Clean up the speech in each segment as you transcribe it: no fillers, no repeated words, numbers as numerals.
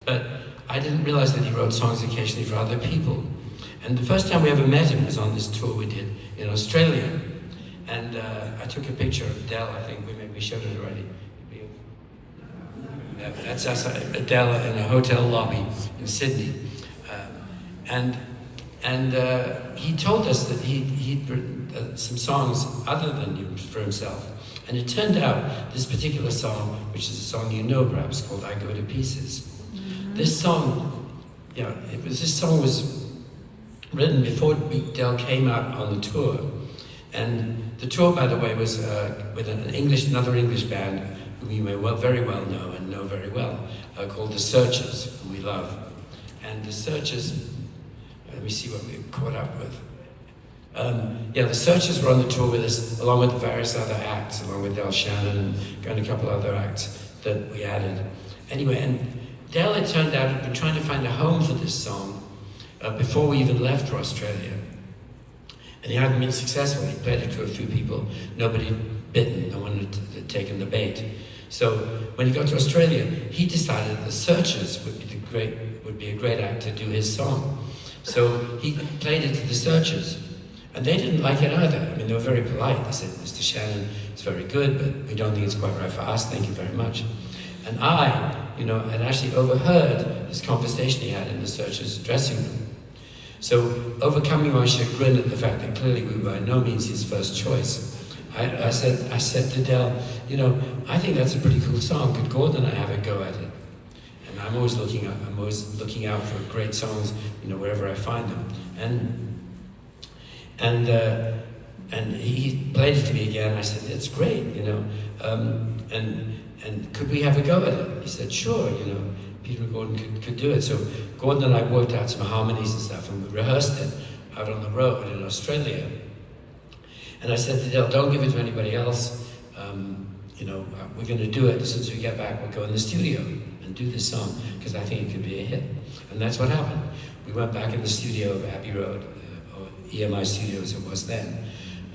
But I didn't realize that he wrote songs occasionally for other people. And the first time we ever met him was on this tour we did in Australia. And I took a picture of Adele, I think we showed it already. That's us, Adele, in a hotel lobby in Sydney. And he told us that he'd written some songs other than for himself. And it turned out this particular song, which is a song you know perhaps, called I Go to Pieces. Mm-hmm. This song, this song was written before Adele came out on the tour. And the tour, by the way, was with another English band whom you may very well know and know very well, called The Searchers, whom we love. And The Searchers, let me see what we caught up with. The Searchers were on the tour with us, along with various other acts, along with Del Shannon and a couple other acts that we added. Anyway, and Del, it turned out, had been trying to find a home for this song before we even left for Australia. And he hadn't been successful. He played it to a few people. Nobody bitten, no one had taken the bait. So when he got to Australia, he decided The Searchers would be a great act to do his song. So he played it to The Searchers. And they didn't like it either. I mean, they were very polite. They said, Mr. Shannon, it's very good, but we don't think it's quite right for us. Thank you very much. And I, had actually overheard this conversation he had in The Searchers' dressing room. So, overcoming my chagrin at the fact that clearly we were by no means his first choice, I said to Del, I think that's a pretty cool song. Could Gordon and I have a go at it? And I'm always looking out for great songs, wherever I find them. And he played it to me again. I said, "It's great, and could we have a go at it?" He said, "Sure, Peter and Gordon could do it." So Gordon and I worked out some harmonies and stuff, and we rehearsed it out on the road in Australia. And I said to Del, "Don't give it to anybody else. We're going to do it. As soon as we get back, we'll go in the studio and do this song, because I think it could be a hit." And that's what happened. We went back in the studio of Abbey Road, or EMI Studios it was then,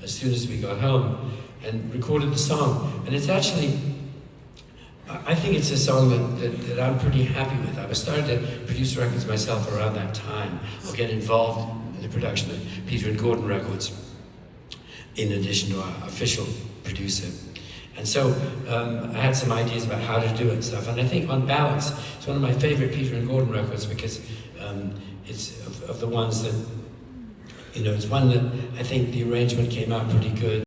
as soon as we got home, and recorded the song. And it's actually, I think it's a song that I'm pretty happy with. I was starting to produce records myself around that time, or get involved in the production of Peter and Gordon records, in addition to our official producer. And so I had some ideas about how to do it and stuff. And I think on balance, it's one of my favorite Peter and Gordon records, because it's of the ones that, it's one that I think the arrangement came out pretty good.